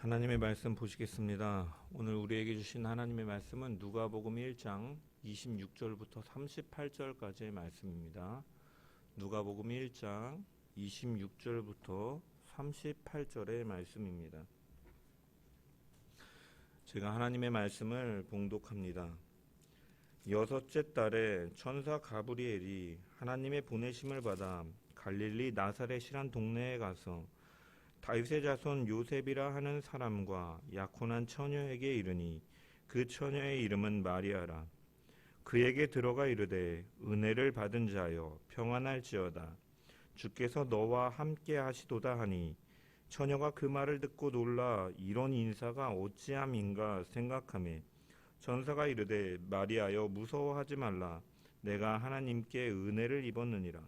하나님의 말씀 보시겠습니다. 오늘 우리에게 주신 하나님의 말씀은 누가복음 1장 26절부터 38절까지의 말씀입니다. 누가복음 1장 26절부터 38절의 말씀입니다. 제가 하나님의 말씀을 봉독합니다. 여섯째 달에 천사 가브리엘이 하나님의 보내심을 받아 갈릴리 나사렛이란 동네에 가서 다윗의 자손 요셉이라 하는 사람과 약혼한 처녀에게 이르니 그 처녀의 이름은 마리아라. 그에게 들어가 이르되 은혜를 받은 자여 평안할지어다. 주께서 너와 함께 하시도다 하니 처녀가 그 말을 듣고 놀라 이런 인사가 어찌함인가 생각하매 천사가 이르되 마리아여 무서워하지 말라. 내가 하나님께 은혜를 입었느니라.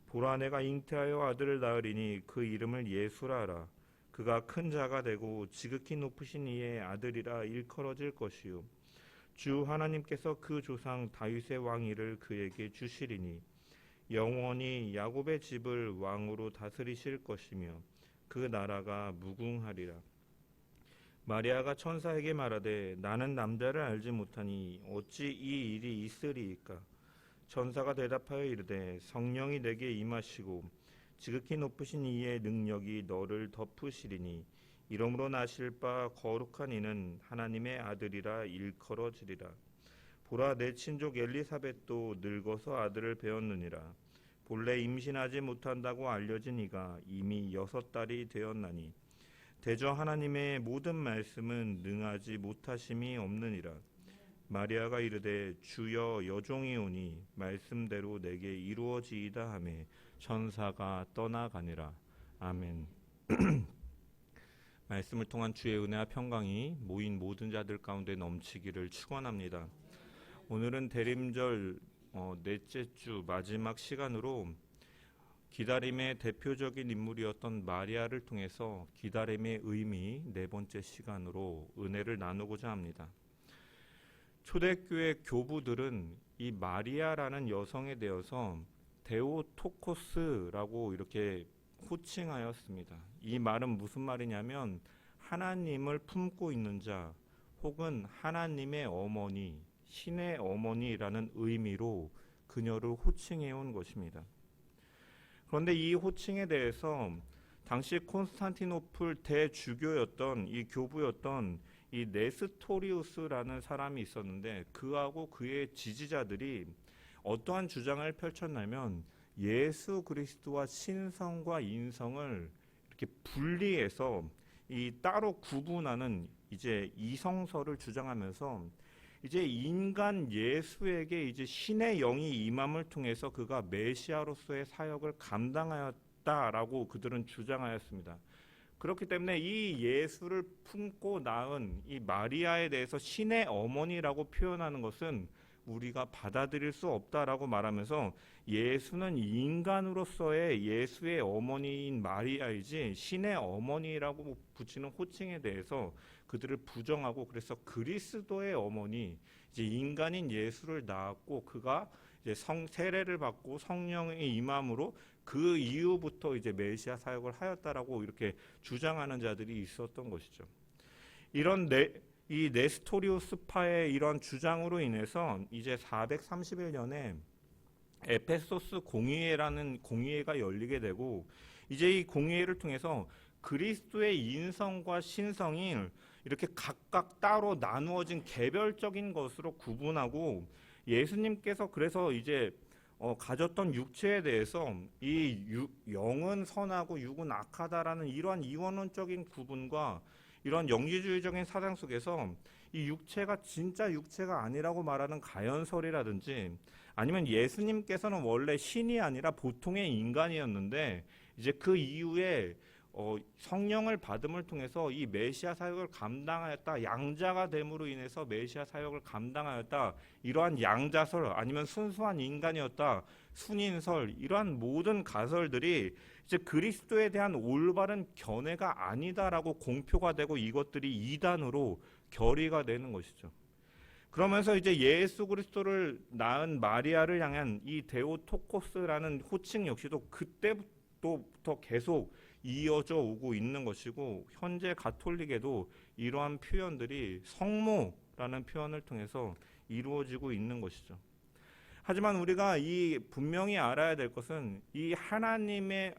보라 내가 잉태하여 아들을 낳으리니 그 이름을 예수라 하라. 그가 큰 자가 되고 지극히 높으신 이의 아들이라 일컬어질 것이요 주 하나님께서 그 조상 다윗의 왕위를 그에게 주시리니 영원히 야곱의 집을 왕으로 다스리실 것이며 그 나라가 무궁하리라. 마리아가 천사에게 말하되 나는 남자를 알지 못하니 어찌 이 일이 있으리이까. 천사가 대답하여 이르되 성령이 내게 임하시고 지극히 높으신 이의 능력이 너를 덮으시리니 이러므로 나실 바 거룩한 이는 하나님의 아들이라 일컬어지리라. 보라 내 친족 엘리사벳도 늙어서 아들을 배었느니라. 본래 임신하지 못한다고 알려진 이가 이미 6달이 되었나니 대저 하나님의 모든 말씀은 능하지 못하심이 없느니라. 마리아가 이르되 주여 여종이 오니 말씀대로 내게 이루어지이다 하매 천사가 떠나가니라. 아멘. 말씀을 통한 주의 은혜와 평강이 모인 모든 자들 가운데 넘치기를 축원합니다. 오늘은 대림절 넷째 주 마지막 시간으로 기다림의 대표적인 인물이었던 마리아를 통해서 기다림의 의미 네 번째 시간으로 은혜를 나누고자 합니다. 초대교회 교부들은 이 마리아라는 여성에 대해서 데오토코스라고 이렇게 호칭하였습니다. 이 말은 무슨 말이냐면 하나님을 품고 있는 자 혹은 하나님의 어머니, 신의 어머니라는 의미로 그녀를 호칭해온 것입니다. 그런데 이 호칭에 대해서 당시 콘스탄티노플 대주교였던 이 교부였던 이 네스토리우스라는 사람이 있었는데 그하고 그의 지지자들이 어떠한 주장을 펼쳤냐면 예수 그리스도와 신성과 인성을 이렇게 분리해서 이 따로 구분하는 이제 이성설을 주장하면서 이제 인간 예수에게 이제 신의 영이 임함을 통해서 그가 메시아로서의 사역을 감당하였다라고 그들은 주장하였습니다. 그렇기 때문에 이 예수를 품고 낳은 이 마리아에 대해서 신의 어머니라고 표현하는 것은 우리가 받아들일 수 없다라고 말하면서 예수는 인간으로서의 예수의 어머니인 마리아이지 신의 어머니라고 붙이는 호칭에 대해서 그들을 부정하고 그래서 그리스도의 어머니, 이제 인간인 예수를 낳았고 그가 이제 세례를 받고 성령의 임함으로 그 이후부터 이제 메시아 사역을 하였다라고 이렇게 주장하는 자들이 있었던 것이죠. 이런 이 네스토리우스파의 이런 주장으로 인해서 이제 431년에 에페소스 공의회라는 공의회가 열리게 되고 이제 이 공의회를 통해서 그리스도의 인성과 신성이 이렇게 각각 따로 나누어진 개별적인 것으로 구분하고 예수님께서 그래서 이제 가졌던 육체에 대해서 이 영은 선하고 육은 악하다라는 이러한 이원론적인 구분과 이런 영지주의적인 사상 속에서 이 육체가 진짜 육체가 아니라고 말하는 가연설이라든지 아니면 예수님께서는 원래 신이 아니라 보통의 인간이었는데 이제 그 이후에 성령을 받음을 통해서 이 메시아 사역을 감당하였다. 양자가 됨으로 인해서 메시아 사역을 감당하였다. 이러한 양자설 아니면 순수한 인간이었다. 순인설 이러한 모든 가설들이 이제 그리스도에 대한 올바른 견해가 아니다라고 공표가 되고 이것들이 이단으로 결의가 되는 것이죠. 그러면서 이제 예수 그리스도를 낳은 마리아를 향한 이 데오토코스라는 호칭 역시도 그때부터 때부터 계속 이어져 오고 있는 것이고, 현재 가톨릭에도 이러한 표현들이 성모라는 표현을 통해서 이루어지고 있는 것이죠. 하지만 우리가 분명히 알아야 될 것은 이 하나님을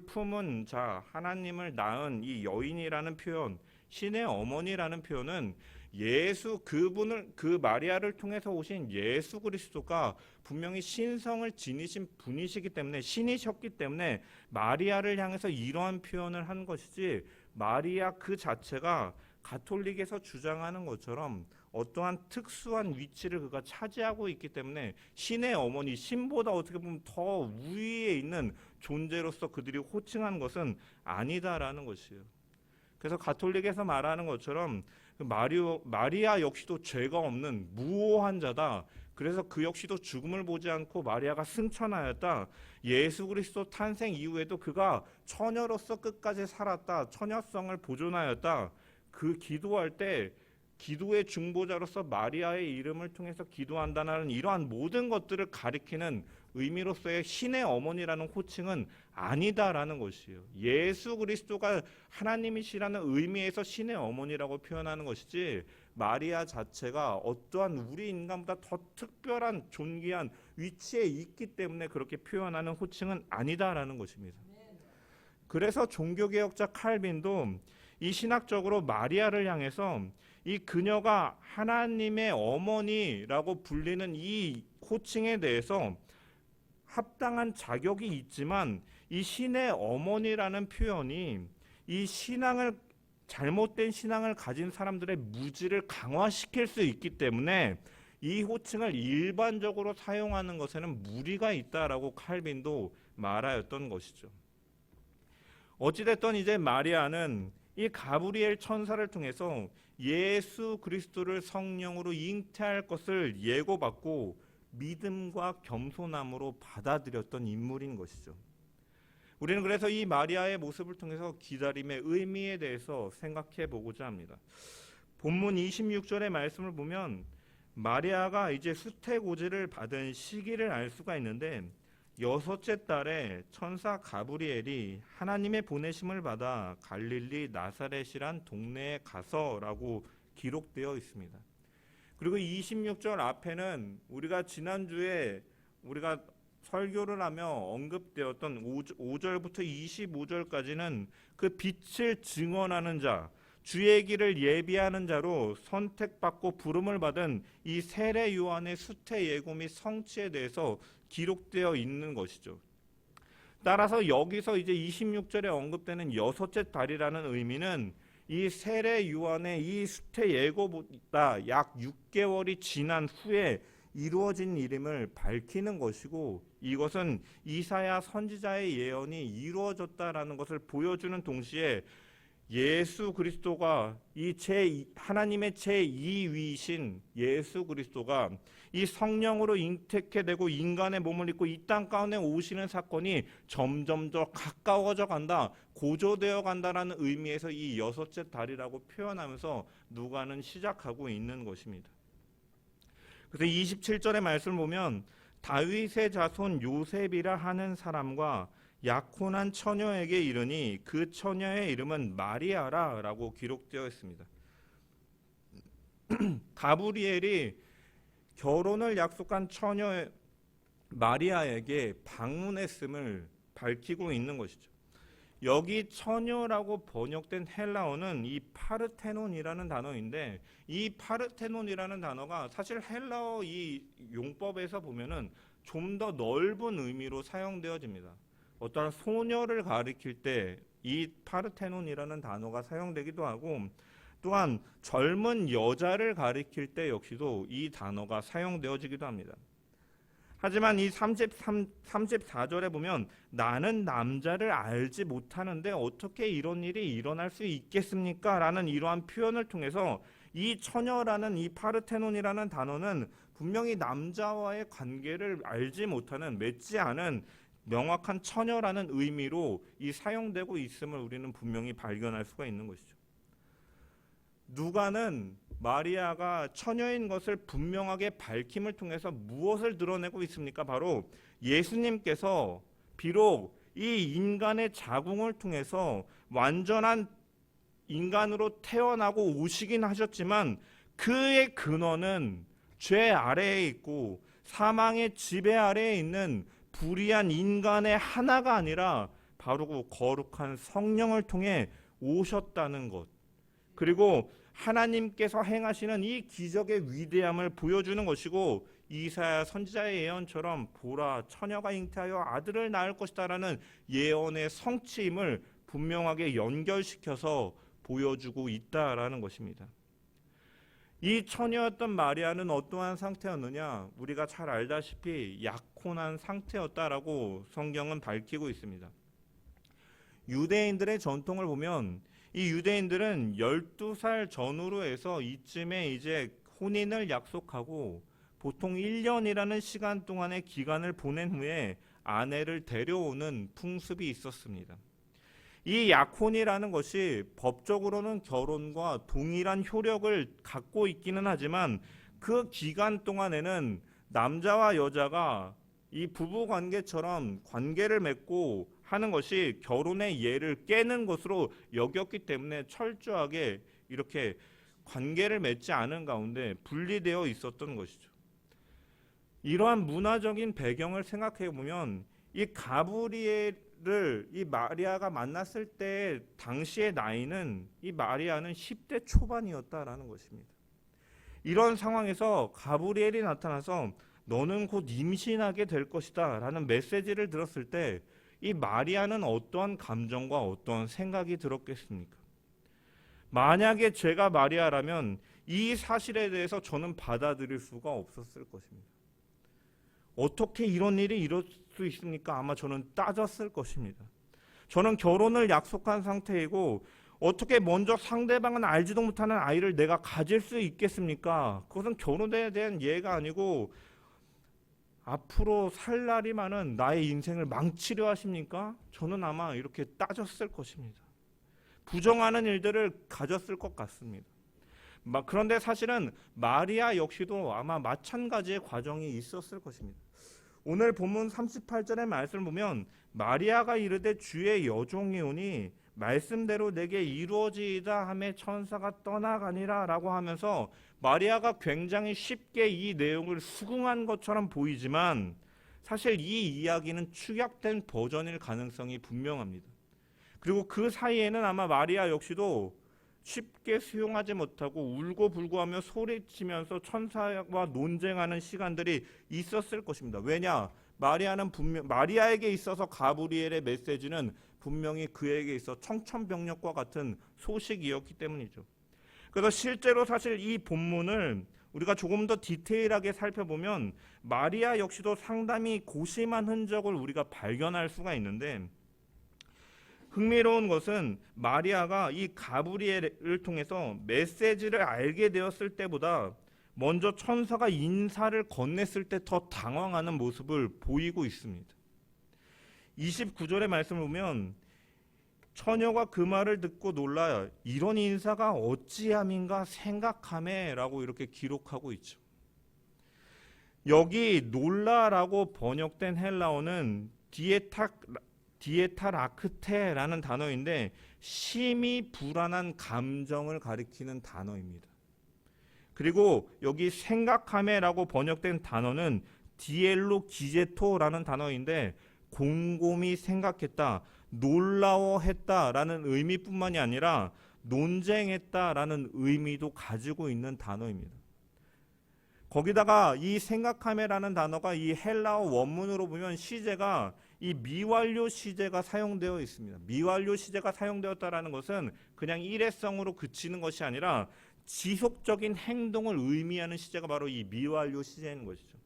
품은 자, 하나님을 낳은 이 여인이라는 표현, 신의 어머니라는 표현은 그 마리아를 통해서 오신 예수 그리스도가 분명히 신성을 지니신 분이시기 때문에, 신이셨기 때문에 마리아를 향해서 이러한 표현을 한 것이지, 마리아 그 자체가 가톨릭에서 주장하는 것처럼 어떠한 특수한 위치를 그가 차지하고 있기 때문에 신의 어머니, 신보다 어떻게 보면 더 위에 있는 존재로서 그들이 호칭한 것은 아니다라는 것이에요. 그래서 가톨릭에서 말하는 것처럼 마리아 역시도 죄가 없는 무오한 자다. 그래서 그 역시도 죽음을 보지 않고 마리아가 승천하였다. 예수 그리스도 탄생 이후에도 그가 처녀로서 끝까지 살았다. 처녀성을 보존하였다. 그 기도할 때 기도의 중보자로서 마리아의 이름을 통해서 기도한다는 이러한 모든 것들을 가리키는 의미로서의 신의 어머니라는 호칭은 아니다라는 것이에요. 예수 그리스도가 하나님이시라는 의미에서 신의 어머니라고 표현하는 것이지, 마리아 자체가 어떠한 우리 인간보다 더 특별한 존귀한 위치에 있기 때문에 그렇게 표현하는 호칭은 아니다라는 것입니다. 그래서 종교개혁자 칼빈도 이 신학적으로 마리아를 향해서 이 그녀가 하나님의 어머니라고 불리는 이 호칭에 대해서 합당한 자격이 있지만, 이 신의 어머니라는 표현이 이 잘못된 신앙을 가진 사람들의 무지를 강화시킬 수 있기 때문에 이 호칭을 일반적으로 사용하는 것에는 무리가 있다라고 칼빈도 말하였던 것이죠. 어찌됐든 이제 마리아는 이 가브리엘 천사를 통해서 예수 그리스도를 성령으로 잉태할 것을 예고받고 믿음과 겸손함으로 받아들였던 인물인 것이죠. 우리는 그래서 이 마리아의 모습을 통해서 기다림의 의미에 대해서 생각해 보고자 합니다. 본문 26절의 말씀을 보면 마리아가 이제 수태고지를 받은 시기를 알 수가 있는데, 6째 달에 천사 가브리엘이 하나님의 보내심을 받아 갈릴리 나사렛이란 동네에 가서라고 기록되어 있습니다. 그리고 26절 앞에는 우리가 지난주에 우리가 설교를 하며 언급되었던 5절부터 25절까지는 그 빛을 증언하는 자, 주의 길을 예비하는 자로 선택받고 부름을 받은 이 세례 요한의 수태 예고 및 성취에 대해서 기록되어 있는 것이죠. 따라서 여기서 이제 26절에 언급되는 6째 달이라는 의미는 이 세례 요한의 이 수태 예고보다 약 6개월이 지난 후에 이루어진 일임을 밝히는 것이고, 이것은 이사야 선지자의 예언이 이루어졌다라는 것을 보여주는 동시에 예수 그리스도가 하나님의 제2위이신 예수 그리스도가 이 성령으로 잉태케 되고 인간의 몸을 입고 이 땅 가운데 오시는 사건이 점점 더 가까워져 간다, 고조되어 간다라는 의미에서 이 6째 달이라고 표현하면서 누가는 시작하고 있는 것입니다. 그래서 27절의 말씀을 보면 다윗의 자손 요셉이라 하는 사람과 약혼한 처녀에게 이르니 그 처녀의 이름은 마리아라 라고 기록되어 있습니다. 가브리엘이 결혼을 약속한 처녀 마리아에게 방문했음을 밝히고 있는 것이죠. 여기 처녀라고 번역된 헬라어는 이 파르테논이라는 단어인데, 이 파르테논이라는 단어가 사실 헬라어 이 용법에서 보면은 좀 더 넓은 의미로 사용되어집니다. 어떠한 소녀를 가리킬 때 이 파르테논이라는 단어가 사용되기도 하고, 또한 젊은 여자를 가리킬 때 역시도 이 단어가 사용되어지기도 합니다. 하지만 이 34절에 보면 나는 남자를 알지 못하는데 어떻게 이런 일이 일어날 수 있겠습니까? 라는 이러한 표현을 통해서 이 처녀라는 이 파르테논이라는 단어는 분명히 남자와의 관계를 알지 못하는, 맺지 않은 명확한 처녀라는 의미로 이 사용되고 있음을 우리는 분명히 발견할 수가 있는 것이죠. 누가는 마리아가 처녀인 것을 분명하게 밝힘을 통해서 무엇을 드러내고 있습니까? 바로 예수님께서 비록 이 인간의 자궁을 통해서 완전한 인간으로 태어나고 오시긴 하셨지만 그의 근원은 죄 아래에 있고 사망의 지배 아래에 있는 불의한 인간의 하나가 아니라 바로 그 거룩한 성령을 통해 오셨다는 것, 그리고 하나님께서 행하시는 이 기적의 위대함을 보여주는 것이고, 이사야 선지자의 예언처럼 보라 처녀가 잉태하여 아들을 낳을 것이다라는 예언의 성취임을 분명하게 연결시켜서 보여주고 있다라는 것입니다. 이 처녀였던 마리아는 어떠한 상태였느냐? 우리가 잘 알다시피 약혼한 상태였다라고 성경은 밝히고 있습니다. 유대인들의 전통을 보면 이 유대인들은 12살 전후로 해서 이쯤에 이제 혼인을 약속하고 보통 1년이라는 시간 동안의 기간을 보낸 후에 아내를 데려오는 풍습이 있었습니다. 이 약혼이라는 것이 법적으로는 결혼과 동일한 효력을 갖고 있기는 하지만 그 기간 동안에는 남자와 여자가 이 부부 관계처럼 관계를 맺고 하는 것이 결혼의 예를 깨는 것으로 여겼기 때문에 철저하게 이렇게 관계를 맺지 않은 가운데 분리되어 있었던 것이죠. 이러한 문화적인 배경을 생각해 보면 이 가브리엘을 이 마리아가 만났을 때 당시의 나이는 이 마리아는 10대 초반이었다라는 것입니다. 이런 상황에서 가브리엘이 나타나서 너는 곧 임신하게 될 것이다 라는 메시지를 들었을 때 이 마리아는 어떠한 감정과 어떠한 생각이 들었겠습니까? 만약에 제가 마리아라면 이 사실에 대해서 저는 받아들일 수가 없었을 것입니다. 어떻게 이런 일이 이럴 수 있습니까? 아마 저는 따졌을 것입니다. 저는 결혼을 약속한 상태이고 어떻게 먼저 상대방은 알지도 못하는 아이를 내가 가질 수 있겠습니까? 그것은 결혼에 대한 예가 아니고 앞으로 살 날이 많은 나의 인생을 망치려 하십니까? 저는 아마 이렇게 따졌을 것입니다. 부정하는 일들을 가졌을 것 같습니다. 그런데 사실은 마리아 역시도 아마 마찬가지의 과정이 있었을 것입니다. 오늘 본문 38절의 말씀을 보면 마리아가 이르되 주의 여종이 오니 말씀대로 내게 이루어지이다 하며 천사가 떠나가니라 라고 하면서 마리아가 굉장히 쉽게 이 내용을 수긍한 것처럼 보이지만 사실 이 이야기는 축약된 버전일 가능성이 분명합니다. 그리고 그 사이에는 아마 마리아 역시도 쉽게 수용하지 못하고 울고 불고하며 소리치면서 천사와 논쟁하는 시간들이 있었을 것입니다. 왜냐? 마리아에게 있어서 가브리엘의 메시지는 분명히 그에게 있어 청천벽력과 같은 소식이었기 때문이죠. 그래서 실제로 사실 이 본문을 우리가 조금 더 디테일하게 살펴보면 마리아 역시도 상당히 고심한 흔적을 우리가 발견할 수가 있는데, 흥미로운 것은 마리아가 이 가브리엘을 통해서 메시지를 알게 되었을 때보다 먼저 천사가 인사를 건넸을 때 더 당황하는 모습을 보이고 있습니다. 29절의 말씀을 보면 처녀가 그 말을 듣고 놀라 이런 인사가 어찌함인가 생각하매 라고 이렇게 기록하고 있죠. 여기 놀라라고 번역된 헬라어는 디에타라크테라는 단어인데 심히 불안한 감정을 가리키는 단어입니다. 그리고 여기 생각하매라고 번역된 단어는 디엘로 기제토라는 단어인데 곰곰이 생각했다, 놀라워했다라는 의미뿐만이 아니라 논쟁했다라는 의미도 가지고 있는 단어입니다. 거기다가 이 생각하매라는 단어가 이 헬라어 원문으로 보면 시제가 이 미완료 시제가 사용되어 있습니다. 미완료 시제가 사용되었다라는 것은 그냥 일회성으로 그치는 것이 아니라 지속적인 행동을 의미하는 시제가 바로 이 미완료 시제인 것이죠.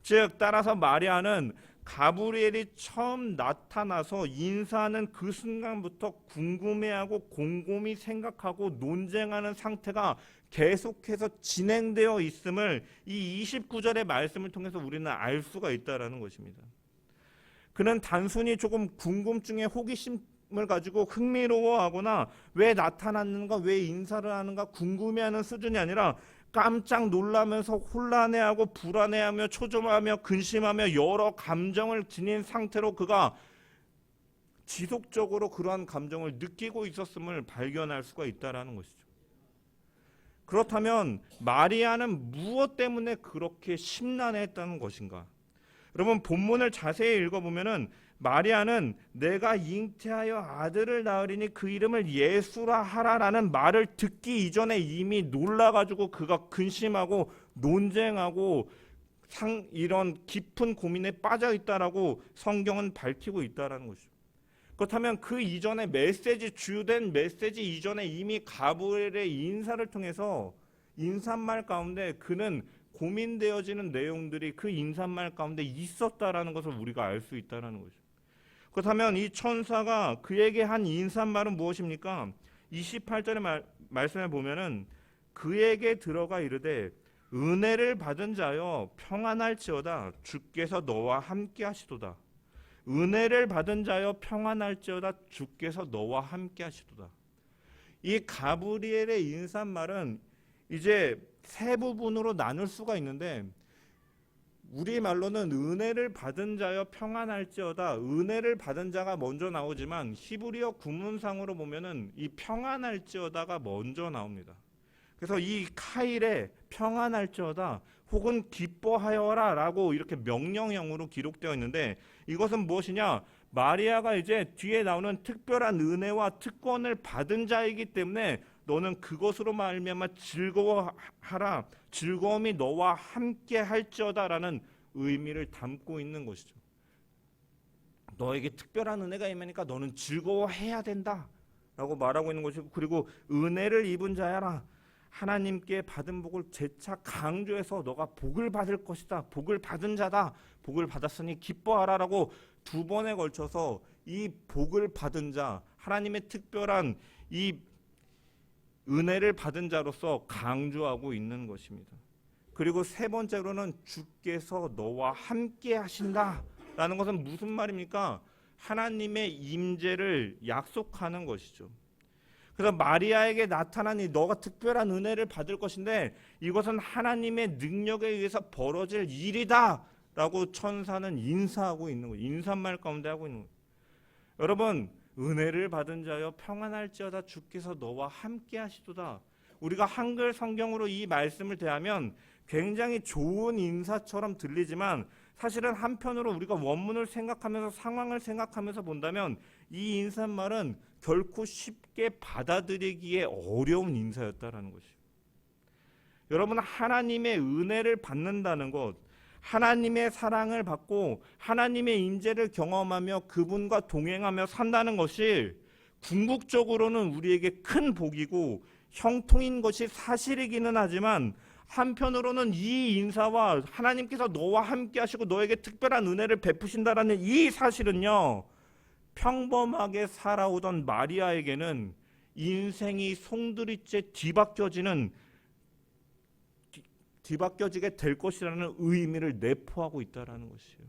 즉 따라서 마리아는 가브리엘이 처음 나타나서 인사하는 그 순간부터 궁금해하고 곰곰이 생각하고 논쟁하는 상태가 계속해서 진행되어 있음을 이 29절의 말씀을 통해서 우리는 알 수가 있다는 것입니다. 그는 단순히 조금 궁금증에 호기심을 가지고 흥미로워하거나 왜 나타났는가, 왜 인사를 하는가 궁금해하는 수준이 아니라 깜짝 놀라면서 혼란해하고 불안해하며 초조하며 근심하며 여러 감정을 지닌 상태로 그가 지속적으로 그러한 감정을 느끼고 있었음을 발견할 수가 있다라는 것이죠. 그렇다면 마리아는 무엇 때문에 그렇게 심란해했다는 것인가? 여러분 본문을 자세히 읽어보면은 마리아는 내가 잉태하여 아들을 낳으리니 그 이름을 예수라 하라라는 말을 듣기 이전에 이미 놀라가지고 그가 근심하고 논쟁하고 이런 깊은 고민에 빠져 있다라고 성경은 밝히고 있다라는 것이죠. 그렇다면 그 이전에 주된 메시지 이전에 이미 가브리엘의 인사를 통해서 인사말 가운데 그는 고민되어지는 내용들이 그 인사말 가운데 있었다라는 것을 우리가 알 수 있다라는 거죠. 그렇다면 이 천사가 그에게 한 인사말은 무엇입니까? 28절의 말씀에 보면은 그에게 들어가 이르되 은혜를 받은 자여 평안할지어다 주께서 너와 함께 하시도다. 은혜를 받은 자여 평안할지어다 주께서 너와 함께 하시도다. 이 가브리엘의 인사말은 이제 세 부분으로 나눌 수가 있는데 우리말로는 은혜를 받은 자여 평안할지어다. 은혜를 받은 자가 먼저 나오지만 히브리어 구문상으로 보면은 이 평안할지어다가 먼저 나옵니다. 그래서 이 카일에 평안할지어다 혹은 기뻐하여라 라고 이렇게 명령형으로 기록되어 있는데 이것은 무엇이냐? 마리아가 이제 뒤에 나오는 특별한 은혜와 특권을 받은 자이기 때문에 너는 그것으로 말미암아 즐거워하라. 즐거움이 너와 함께 할지어다라는 의미를 담고 있는 것이죠. 너에게 특별한 은혜가 임하니까 너는 즐거워해야 된다라고 말하고 있는 것이고 그리고 은혜를 입은 자야라. 하나님께 받은 복을 재차 강조해서 너가 복을 받을 것이다. 복을 받은 자다. 복을 받았으니 기뻐하라라고 두 번에 걸쳐서 이 복을 받은 자, 하나님의 특별한 이 은혜를 받은 자로서 강조하고 있는 것입니다. 그리고 세 번째로는 주께서 너와 함께 하신다라는 것은 무슨 말입니까? 하나님의 임재를 약속하는 것이죠. 그래서 마리아에게 나타나니 너가 특별한 은혜를 받을 것인데 이것은 하나님의 능력에 의해서 벌어질 일이다 라고 천사는 인사하고 있는 거예요. 인사말 가운데 하고 있는 거예요. 여러분 은혜를 받은 자여 평안할지어다 주께서 너와 함께 하시도다. 우리가 한글 성경으로 이 말씀을 대하면 굉장히 좋은 인사처럼 들리지만 사실은 한편으로 우리가 원문을 생각하면서 상황을 생각하면서 본다면 이 인사말은 결코 쉽게 받아들이기에 어려운 인사였다라는 것이에요. 여러분 하나님의 은혜를 받는다는 것, 하나님의 사랑을 받고 하나님의 임재를 경험하며 그분과 동행하며 산다는 것이 궁극적으로는 우리에게 큰 복이고 형통인 것이 사실이기는 하지만 한편으로는 이 인사와 하나님께서 너와 함께 하시고 너에게 특별한 은혜를 베푸신다라는 이 사실은요 평범하게 살아오던 마리아에게는 인생이 송두리째 뒤바뀌어지게 될 것이라는 의미를 내포하고 있다라는 것이에요.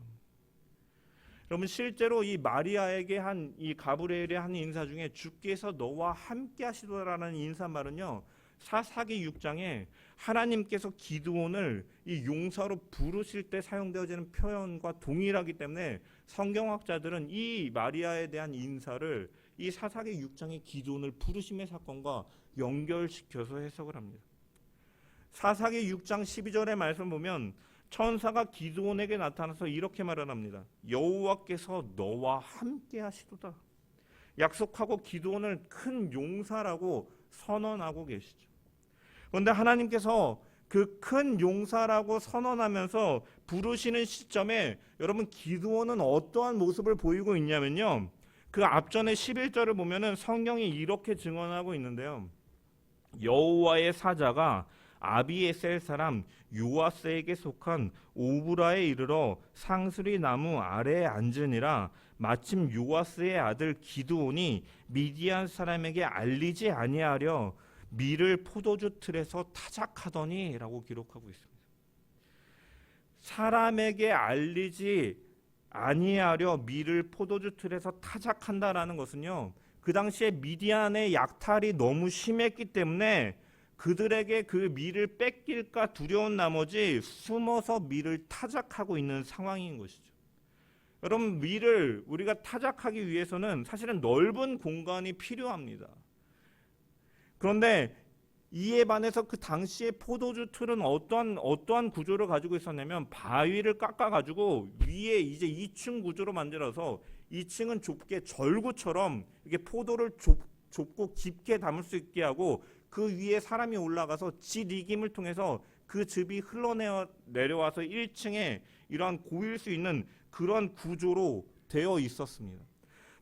여러분 실제로 이 마리아에게 한 이 가브리엘의 한 인사 중에 주께서 너와 함께 하시더라라는 인사말은요 사사기 6장에 하나님께서 기드온을 이 용사로 부르실 때 사용되어지는 표현과 동일하기 때문에 성경학자들은 이 마리아에 대한 인사를 이 사사기 6장의 기드온을 부르심의 사건과 연결시켜서 해석을 합니다. 사사기 6장 12절의 말씀 보면 천사가 기드온에게 나타나서 이렇게 말을 합니다. 여호와께서 너와 함께 하시도다. 약속하고 기드온을 큰 용사라고 선언하고 계시죠. 그런데 하나님께서 그 큰 용사라고 선언하면서 부르시는 시점에 여러분 기드온은 어떠한 모습을 보이고 있냐면요. 그 앞전에 11절을 보면은 성경이 이렇게 증언하고 있는데요. 여호와의 사자가 아비에셀 사람 요아스에게 속한 오브라에 이르러 상수리 나무 아래에 앉으니라. 마침 요아스의 아들 기드온이 미디안 사람에게 알리지 아니하려 밀을 포도주 틀에서 타작하더니 라고 기록하고 있습니다. 사람에게 알리지 아니하려 밀을 포도주 틀에서 타작한다라는 것은요 그 당시에 미디안의 약탈이 너무 심했기 때문에 그들에게 그 밀을 뺏길까 두려운 나머지 숨어서 밀을 타작하고 있는 상황인 것이죠. 여러분, 위를 우리가 타작하기 위해서는 사실은 넓은 공간이 필요합니다. 그런데 이에 반해서 그 당시에 포도주 틀은 어떠한 구조를 가지고 있었냐면 바위를 깎아가지고 위에 이제 2층 구조로 만들어서 2층은 좁게 절구처럼 이렇게 포도를 좁고 깊게 담을 수 있게 하고 그 위에 사람이 올라가서 지리김을 통해서 그 즙이 흘러내려와서 1층에 이러한 고일 수 있는 그런 구조로 되어 있었습니다.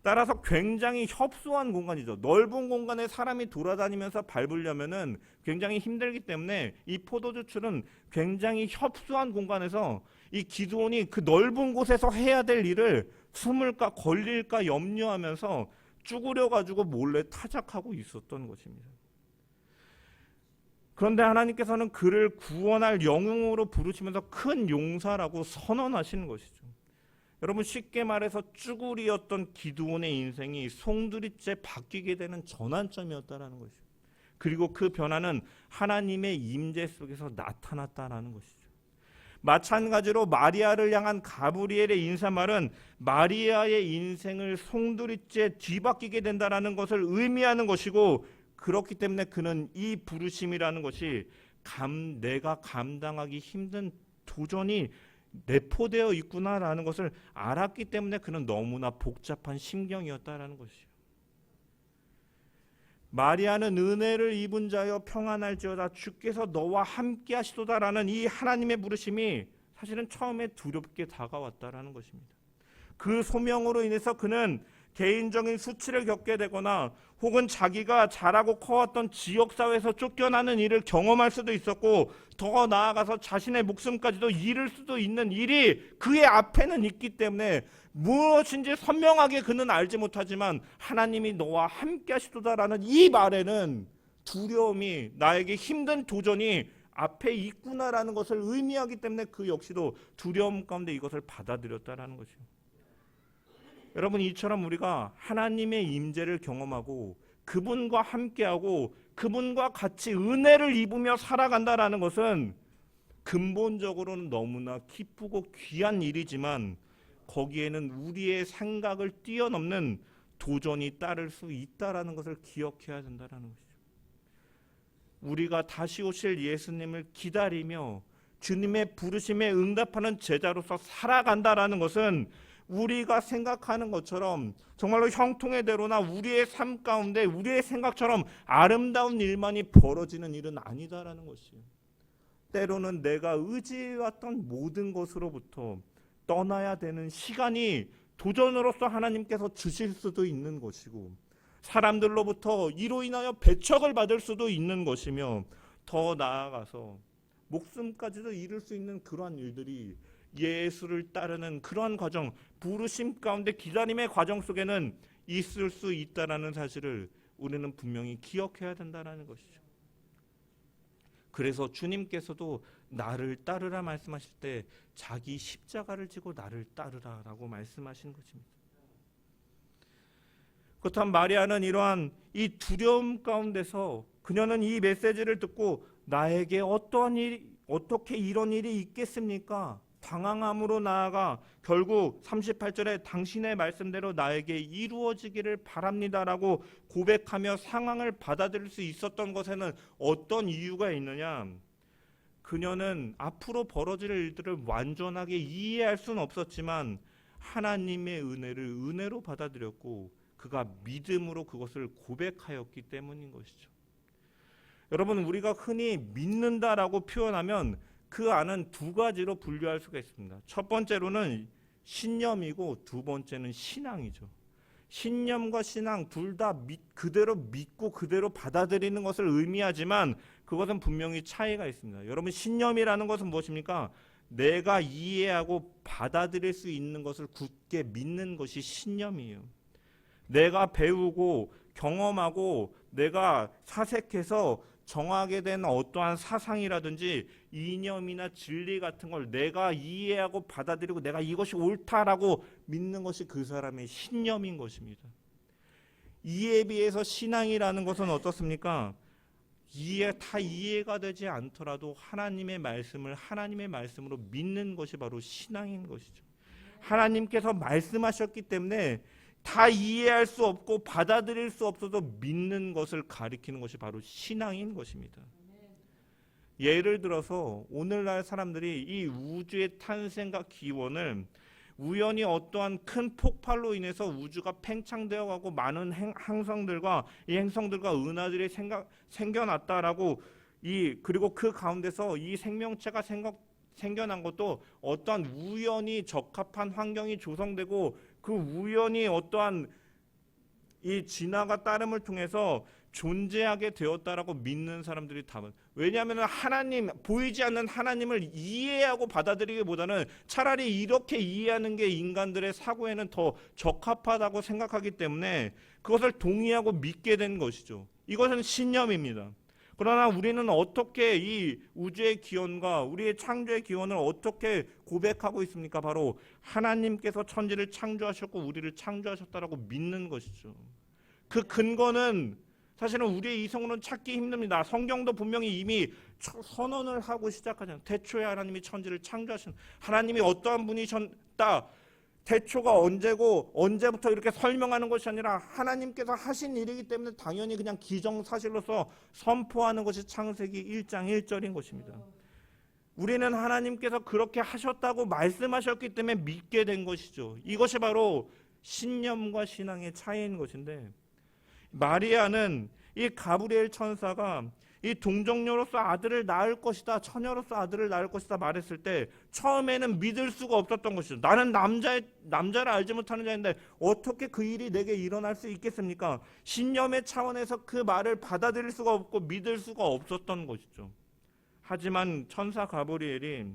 따라서 굉장히 협소한 공간이죠. 넓은 공간에 사람이 돌아다니면서 밟으려면은 굉장히 힘들기 때문에 이 포도주출은 굉장히 협소한 공간에서 이 기드온이 그 넓은 곳에서 해야 될 일을 숨을까 걸릴까 염려하면서 쭈그려 가지고 몰래 타작하고 있었던 것입니다. 그런데 하나님께서는 그를 구원할 영웅으로 부르시면서 큰 용사라고 선언하시는 것이죠. 여러분, 쉽게 말해서 쭈구리였던 기드온의 인생이 송두리째 바뀌게 되는 전환점이었다라는 것이죠. 그리고 그 변화는 하나님의 임재 속에서 나타났다라는 것이죠. 마찬가지로 마리아를 향한 가브리엘의 인사말은 마리아의 인생을 송두리째 뒤바뀌게 된다라는 것을 의미하는 것이고, 그렇기 때문에 그는 이 부르심이라는 것이 내가 감당하기 힘든 도전이 내포되어 있구나라는 것을 알았기 때문에 그는 너무나 복잡한 심경이었다라는 것이죠. 마리아는 은혜를 입은 자여 평안할지어다 주께서 너와 함께 하시도다라는 이 하나님의 부르심이 사실은 처음에 두렵게 다가왔다라는 것입니다. 그 소명으로 인해서 그는 개인적인 수치를 겪게 되거나 혹은 자기가 자라고 커왔던 지역사회에서 쫓겨나는 일을 경험할 수도 있었고, 더 나아가서 자신의 목숨까지도 잃을 수도 있는 일이 그의 앞에는 있기 때문에 무엇인지 선명하게 그는 알지 못하지만 하나님이 너와 함께 하시도다라는 이 말에는 두려움이, 나에게 힘든 도전이 앞에 있구나라는 것을 의미하기 때문에 그 역시도 두려움 가운데 이것을 받아들였다라는 것이죠. 여러분, 이처럼 우리가 하나님의 임재를 경험하고 그분과 함께하고 그분과 같이 은혜를 입으며 살아간다라는 것은 근본적으로는 너무나 기쁘고 귀한 일이지만 거기에는 우리의 생각을 뛰어넘는 도전이 따를 수 있다라는 것을 기억해야 된다라는 것이죠. 우리가 다시 오실 예수님을 기다리며 주님의 부르심에 응답하는 제자로서 살아간다라는 것은 우리가 생각하는 것처럼 정말로 형통의대로나 우리의 삶 가운데 우리의 생각처럼 아름다운 일만이 벌어지는 일은 아니다라는 것이에요. 때로는 내가 의지해왔던 모든 것으로부터 떠나야 되는 시간이 도전으로서 하나님께서 주실 수도 있는 것이고, 사람들로부터 이로 인하여 배척을 받을 수도 있는 것이며, 더 나아가서 목숨까지도 잃을 수 있는 그러한 일들이 예수를 따르는 그러한 과정, 부르심 가운데 기다림의 과정 속에는 있을 수 있다라는 사실을 우리는 분명히 기억해야 된다는 것이죠. 그래서 주님께서도 나를 따르라 말씀하실 때 자기 십자가를 지고 나를 따르라라고 말씀하신 것입니다. 그렇다면 마리아는 이러한 이 두려움 가운데서 그녀는 이 메시지를 듣고 나에게 어떻게 이런 일이 있겠습니까? 당황함으로 나아가 결국 38절에 당신의 말씀대로 나에게 이루어지기를 바랍니다라고 고백하며 상황을 받아들일 수 있었던 것에는 어떤 이유가 있느냐? 그녀는 앞으로 벌어질 일들을 완전하게 이해할 수는 없었지만 하나님의 은혜를 은혜로 받아들였고 그가 믿음으로 그것을 고백하였기 때문인 것이죠. 여러분, 우리가 흔히 믿는다라고 표현하면 그 안은 두 가지로 분류할 수가 있습니다. 첫 번째로는 신념이고 두 번째는 신앙이죠. 신념과 신앙 둘 다 그대로 믿고 그대로 받아들이는 것을 의미하지만 그것은 분명히 차이가 있습니다. 여러분, 신념이라는 것은 무엇입니까? 내가 이해하고 받아들일 수 있는 것을 굳게 믿는 것이 신념이에요. 내가 배우고 경험하고 내가 사색해서 정하게 된 어떠한 사상이라든지 이념이나 진리 같은 걸 내가 이해하고 받아들이고 내가 이것이 옳다라고 믿는 것이 그 사람의 신념인 것입니다. 이에 비해서 신앙이라는 것은 어떻습니까? 이해가 되지 않더라도 하나님의 말씀을 하나님의 말씀으로 믿는 것이 바로 신앙인 것이죠. 하나님께서 말씀하셨기 때문에 다 이해할 수 없고 받아들일 수 없어도 믿는 것을 가리키는 것이 바로 신앙인 것입니다. 예를 들어서 오늘날 사람들이 이 우주의 탄생과 기원을 우연히 어떠한 큰 폭발로 인해서 우주가 팽창되어 가고 많은 행성들과 이 행성들과 은하들이 생겨났다라고 그리고 그 가운데서 이 생명체가 생겨난 것도 어떠한 우연히 적합한 환경이 조성되고 그 우연히 어떠한 이 진화가 따름을 통해서 존재하게 되었다라고 믿는 사람들이 답은, 왜냐하면 하나님, 보이지 않는 하나님을 이해하고 받아들이기보다는 차라리 이렇게 이해하는 게 인간들의 사고에는 더 적합하다고 생각하기 때문에 그것을 동의하고 믿게 된 것이죠. 이것은 신념입니다. 그러나 우리는 어떻게 이 우주의 기원과 우리의 창조의 기원을 어떻게 고백하고 있습니까? 바로 하나님께서 천지를 창조하셨고 우리를 창조하셨다라고 믿는 것이죠. 그 근거는 사실은 우리의 이성으로는 찾기 힘듭니다. 성경도 분명히 이미 선언을 하고 시작하잖아요. 태초에 하나님이 천지를 창조하신, 하나님이 어떠한 분이셨다, 태초가 언제고 언제부터 이렇게 설명하는 것이 아니라 하나님께서 하신 일이기 때문에 당연히 그냥 기정사실로서 선포하는 것이 창세기 1장 1절인 것입니다. 우리는 하나님께서 그렇게 하셨다고 말씀하셨기 때문에 믿게 된 것이죠. 이것이 바로 신념과 신앙의 차이인 것인데, 마리아는 이 가브리엘 천사가 이 동정녀로서 아들을 낳을 것이다, 처녀로서 아들을 낳을 것이다 말했을 때 처음에는 믿을 수가 없었던 것이죠. 나는 남자를 알지 못하는 자인데 어떻게 그 일이 내게 일어날 수 있겠습니까? 신념의 차원에서 그 말을 받아들일 수가 없고 믿을 수가 없었던 것이죠. 하지만 천사 가브리엘이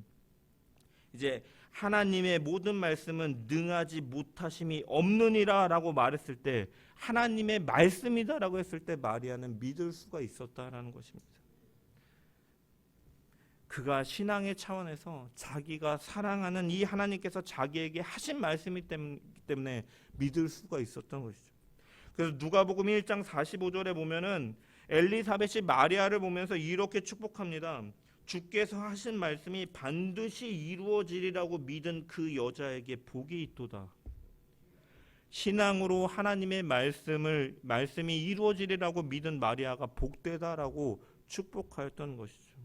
이제 하나님의 모든 말씀은 능하지 못하심이 없느니라 라고 말했을 때, 하나님의 말씀이다라고 했을 때 마리아는 믿을 수가 있었다라는 것입니다. 그가 신앙의 차원에서 자기가 사랑하는 이 하나님께서 자기에게 하신 말씀이기 때문에 믿을 수가 있었던 것이죠. 그래서 누가복음 1장 45절에 보면은 엘리사벳이 마리아를 보면서 이렇게 축복합니다. 주께서 하신 말씀이 반드시 이루어지리라고 믿은 그 여자에게 복이 있도다. 신앙으로 하나님의 말씀이 이루어지리라고 믿은 마리아가 복되다라고 축복하였던 것이죠.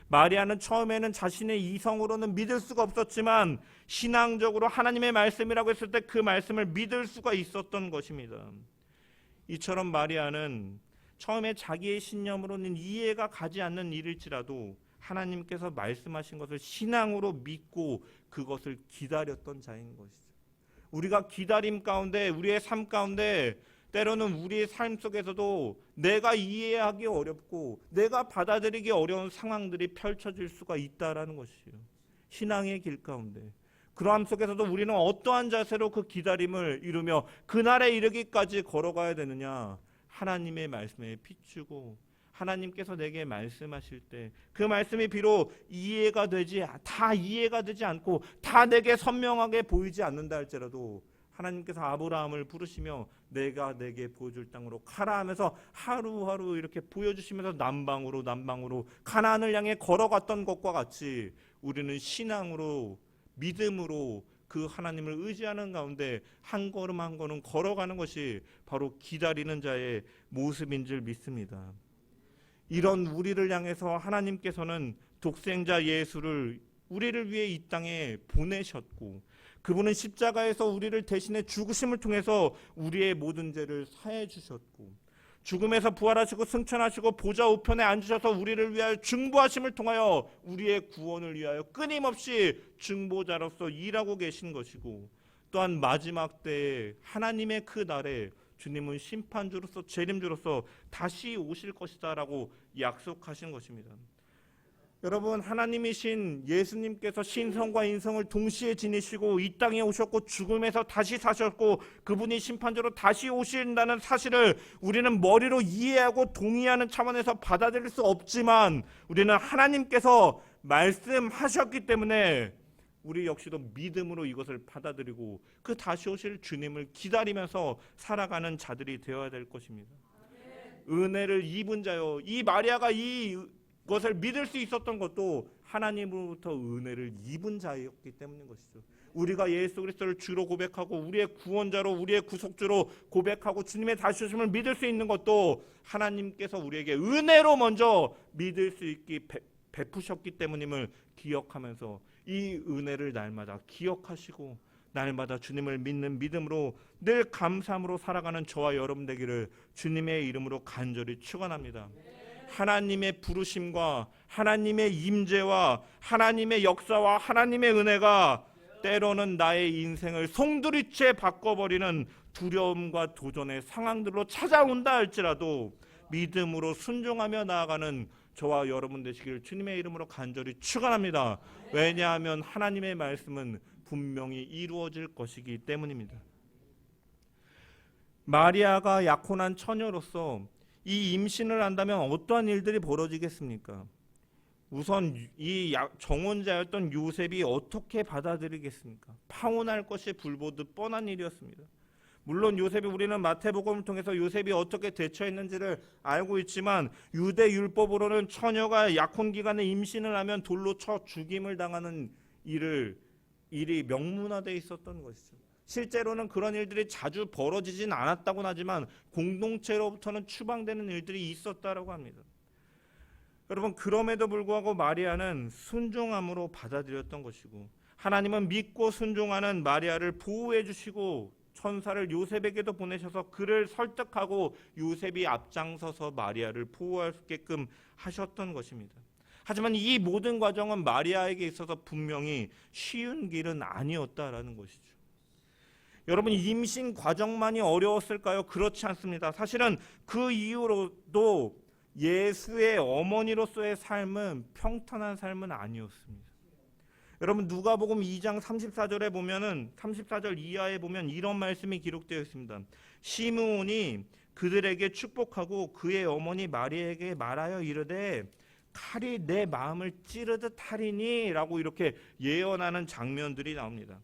마리아는 처음에는 자신의 이성으로는 믿을 수가 없었지만 신앙적으로 하나님의 말씀이라고 했을 때 그 말씀을 믿을 수가 있었던 것입니다. 이처럼 마리아는 처음에 자기의 신념으로는 이해가 가지 않는 일일지라도 하나님께서 말씀하신 것을 신앙으로 믿고 그것을 기다렸던 자인 것이죠. 우리가 기다림 가운데, 우리의 삶 가운데 때로는 우리의 삶 속에서도 내가 이해하기 어렵고 내가 받아들이기 어려운 상황들이 펼쳐질 수가 있다라는 것이에요. 신앙의 길 가운데. 그러함 속에서도 우리는 어떠한 자세로 그 기다림을 이루며 그날에 이르기까지 걸어가야 되느냐? 하나님의 말씀에 비추고 하나님께서 내게 말씀하실 때 그 말씀이 비록 다 이해가 되지 않고 다 내게 선명하게 보이지 않는다 할지라도 하나님께서 아브라함을 부르시며 내가 내게 보여줄 땅으로 가라 하면서 하루하루 이렇게 보여주시면서 남방으로 가나안을 향해 걸어갔던 것과 같이 우리는 신앙으로, 믿음으로 그 하나님을 의지하는 가운데 한 걸음 한 걸음 걸어가는 것이 바로 기다리는 자의 모습인 줄 믿습니다. 이런 우리를 향해서 하나님께서는 독생자 예수를 우리를 위해 이 땅에 보내셨고, 그분은 십자가에서 우리를 대신해 죽으심을 통해서 우리의 모든 죄를 사해 주셨고, 죽음에서 부활하시고 승천하시고 보좌 우편에 앉으셔서 우리를 위하여 중보하심을 통하여 우리의 구원을 위하여 끊임없이 중보자로서 일하고 계신 것이고, 또한 마지막 때에 하나님의 그 날에 주님은 심판주로서 재림주로서 다시 오실 것이다 라고 약속하신 것입니다. 여러분, 하나님이신 예수님께서 신성과 인성을 동시에 지니시고 이 땅에 오셨고 죽음에서 다시 사셨고 그분이 심판주로 다시 오신다는 사실을 우리는 머리로 이해하고 동의하는 차원에서 받아들일 수 없지만, 우리는 하나님께서 말씀하셨기 때문에 우리 역시도 믿음으로 이것을 받아들이고 그 다시 오실 주님을 기다리면서 살아가는 자들이 되어야 될 것입니다. 은혜를 입은 자요, 이 마리아가 이것을 믿을 수 있었던 것도 하나님으로부터 은혜를 입은 자였기 때문인 것이죠. 우리가 예수 그리스도를 주로 고백하고 우리의 구원자로 우리의 구속주로 고백하고 주님의 다시 오심을 믿을 수 있는 것도 하나님께서 우리에게 은혜로 먼저 믿을 수 있게 베푸셨기 때문임을 기억하면서 이 은혜를 날마다 기억하시고 날마다 주님을 믿는 믿음으로 늘 감사함으로 살아가는 저와 여러분 되기를 주님의 이름으로 간절히 축원합니다. 하나님의 부르심과 하나님의 임재와 하나님의 역사와 하나님의 은혜가 때로는 나의 인생을 송두리째 바꿔버리는 두려움과 도전의 상황들로 찾아온다 할지라도 믿음으로 순종하며 나아가는 저와 여러분 되시기를 주님의 이름으로 간절히 축원합니다. 왜냐하면 하나님의 말씀은 분명히 이루어질 것이기 때문입니다. 마리아가 약혼한 처녀로서 이 임신을 한다면 어떠한 일들이 벌어지겠습니까? 우선 이 정혼자였던 요셉이 어떻게 받아들이겠습니까? 파혼할 것이 불보듯 뻔한 일이었습니다. 물론 요셉이 우리는 마태복음을 통해서 요셉이 어떻게 대처했는지를 알고 있지만 유대 율법으로는 처녀가 약혼 기간에 임신을 하면 돌로 쳐 죽임을 당하는 일이 명문화되어 있었던 것이죠. 실제로는 그런 일들이 자주 벌어지진 않았다고는 하지만 공동체로부터는 추방되는 일들이 있었다라고 합니다. 여러분, 그럼에도 불구하고 마리아는 순종함으로 받아들였던 것이고 하나님은 믿고 순종하는 마리아를 보호해 주시고 천사를 요셉에게도 보내셔서 그를 설득하고 요셉이 앞장서서 마리아를 보호할 수 있게끔 하셨던 것입니다. 하지만 이 모든 과정은 마리아에게 있어서 분명히 쉬운 길은 아니었다라는 것이죠. 여러분, 임신 과정만이 어려웠을까요? 그렇지 않습니다. 사실은 그 이후로도 예수의 어머니로서의 삶은 평탄한 삶은 아니었습니다. 여러분, 누가복음 2장 34절에 보면은 34절 이하에 보면 이런 말씀이 기록되어 있습니다. 시므온이 그들에게 축복하고 그의 어머니 마리아에게 말하여 이르되 칼이 내 마음을 찌르듯 하리니 라고 이렇게 예언하는 장면들이 나옵니다.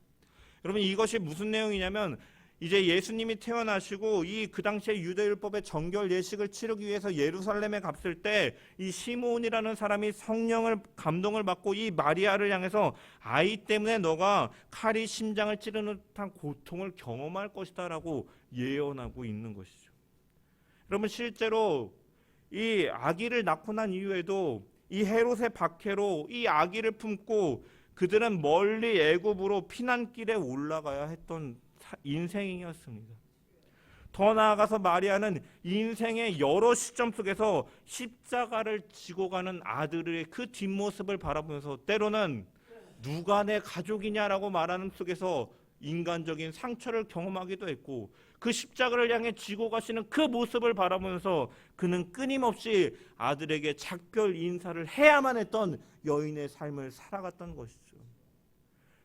여러분, 이것이 무슨 내용이냐면 이제 예수님이 태어나시고 그 당시에 유대율법의 정결 예식을 치르기 위해서 예루살렘에 갔을 때 이 시므온이라는 사람이 성령을 감동을 받고 이 마리아를 향해서 아이 때문에 너가 칼이 심장을 찌르는 듯한 고통을 경험할 것이다 라고 예언하고 있는 것이죠. 여러분, 실제로 이 아기를 낳고 난 이후에도 이 헤롯의 박해로 이 아기를 품고 그들은 멀리 애굽으로 피난길에 올라가야 했던 인생이었습니다. 더 나아가서 마리아는 인생의 여러 시점 속에서 십자가를 지고 가는 아들의 그 뒷모습을 바라보면서 때로는 누가 내 가족이냐라고 말하는 속에서 인간적인 상처를 경험하기도 했고 그 십자가를 향해 지고 가시는 그 모습을 바라보면서 그는 끊임없이 아들에게 작별 인사를 해야만 했던 여인의 삶을 살아갔던 것이죠.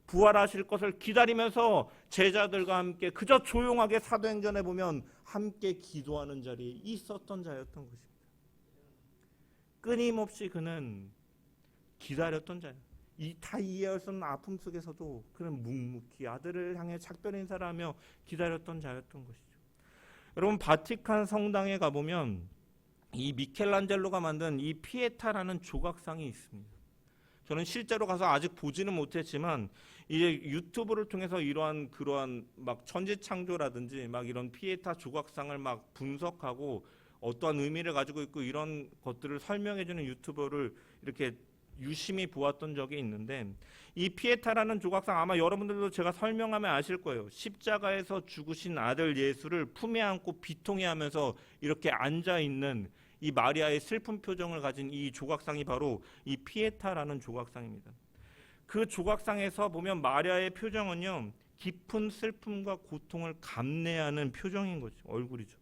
부활하실 것을 기다리면서 제자들과 함께 그저 조용하게 사도행전에 보면 함께 기도하는 자리에 있었던 자였던 것입니다. 끊임없이 그는 기다렸던 자예요. 다 이해할 수 없는 아픔 속에서도 그는 묵묵히 아들을 향해 작별 인사를 하며 기다렸던 자였던 것이죠. 여러분, 바티칸 성당에 가보면 이 미켈란젤로가 만든 이 피에타라는 조각상이 있습니다. 저는 실제로 가서 아직 보지는 못했지만 이제 유튜브를 통해서 그러한 막 천지창조라든지 막 이런 피에타 조각상을 막 분석하고 어떠한 의미를 가지고 있고 이런 것들을 설명해주는 유튜버를 이렇게 유심히 보았던 적이 있는데 이 피에타라는 조각상 아마 여러분들도 제가 설명하면 아실 거예요. 십자가에서 죽으신 아들 예수를 품에 안고 비통해하면서 이렇게 앉아있는 이 마리아의 슬픈 표정을 가진 이 조각상이 바로 이 피에타라는 조각상입니다. 그 조각상에서 보면 마리아의 표정은요, 깊은 슬픔과 고통을 감내하는 표정인 거죠. 얼굴이죠.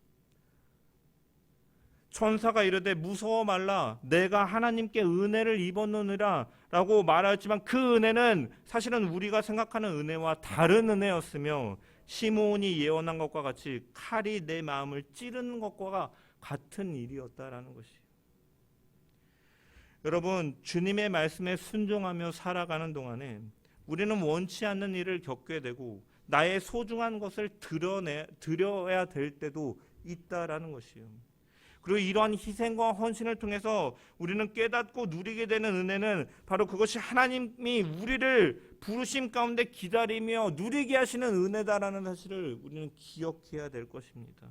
천사가 이르되 무서워 말라 내가 하나님께 은혜를 입었느니라 라고 말하였지만 그 은혜는 사실은 우리가 생각하는 은혜와 다른 은혜였으며 시므온이 예언한 것과 같이 칼이 내 마음을 찌르는 것과 같은 일이었다라는 것이에요. 여러분, 주님의 말씀에 순종하며 살아가는 동안에 우리는 원치 않는 일을 겪게 되고 나의 소중한 것을 드려야 될 때도 있다라는 것이에요. 그리고 이러한 희생과 헌신을 통해서 우리는 깨닫고 누리게 되는 은혜는 바로 그것이 하나님이 우리를 부르심 가운데 기다리며 누리게 하시는 은혜다라는 사실을 우리는 기억해야 될 것입니다.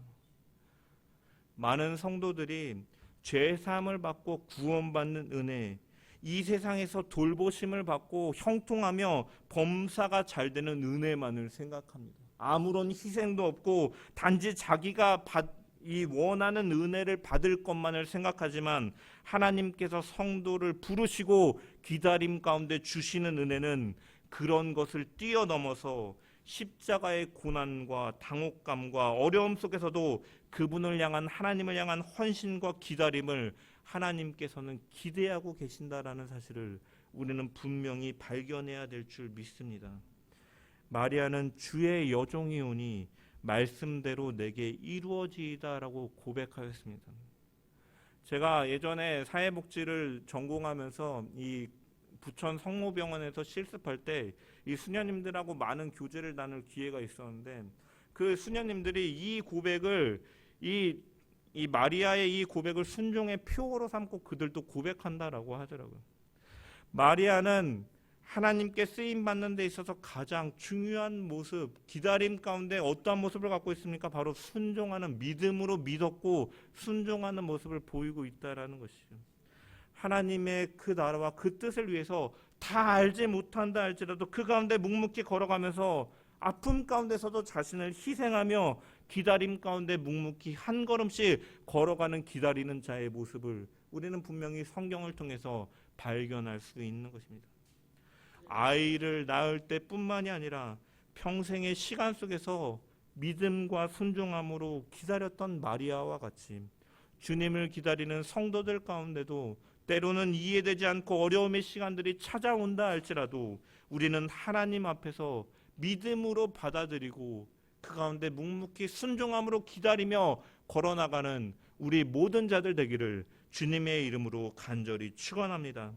많은 성도들이 죄 사함을 받고 구원받는 은혜, 이 세상에서 돌보심을 받고 형통하며 범사가 잘 되는 은혜만을 생각합니다. 아무런 희생도 없고 단지 자기가 이 원하는 은혜를 받을 것만을 생각하지만 하나님께서 성도를 부르시고 기다림 가운데 주시는 은혜는 그런 것을 뛰어넘어서 십자가의 고난과 당혹감과 어려움 속에서도 그분을 향한 하나님을 향한 헌신과 기다림을 하나님께서는 기대하고 계신다라는 사실을 우리는 분명히 발견해야 될 줄 믿습니다. 마리아는 주의 여종이오니 말씀대로 내게 이루어지이다라고 고백하였습니다. 제가 예전에 사회복지를 전공하면서 이 부천 성모병원에서 실습할 때 이 수녀님들하고 많은 교제를 나눌 기회가 있었는데 그 수녀님들이 이 고백을 이 마리아의 이 고백을 순종의 표어로 삼고 그들도 고백한다라고 하더라고요. 마리아는 하나님께 쓰임 받는 데 있어서 가장 중요한 모습, 기다림 가운데 어떠한 모습을 갖고 있습니까? 바로 순종하는, 믿음으로 믿었고 순종하는 모습을 보이고 있다라는 것이죠. 하나님의 그 나라와 그 뜻을 위해서 다 알지 못한다 할지라도 그 가운데 묵묵히 걸어가면서 아픔 가운데서도 자신을 희생하며 기다림 가운데 묵묵히 한 걸음씩 걸어가는 기다리는 자의 모습을 우리는 분명히 성경을 통해서 발견할 수 있는 것입니다. 아이를 낳을 때뿐만이 아니라 평생의 시간 속에서 믿음과 순종함으로 기다렸던 마리아와 같이 주님을 기다리는 성도들 가운데도 때로는 이해되지 않고 어려움의 시간들이 찾아온다 할지라도 우리는 하나님 앞에서 믿음으로 받아들이고 그 가운데 묵묵히 순종함으로 기다리며 걸어나가는 우리 모든 자들 되기를 주님의 이름으로 간절히 축원합니다.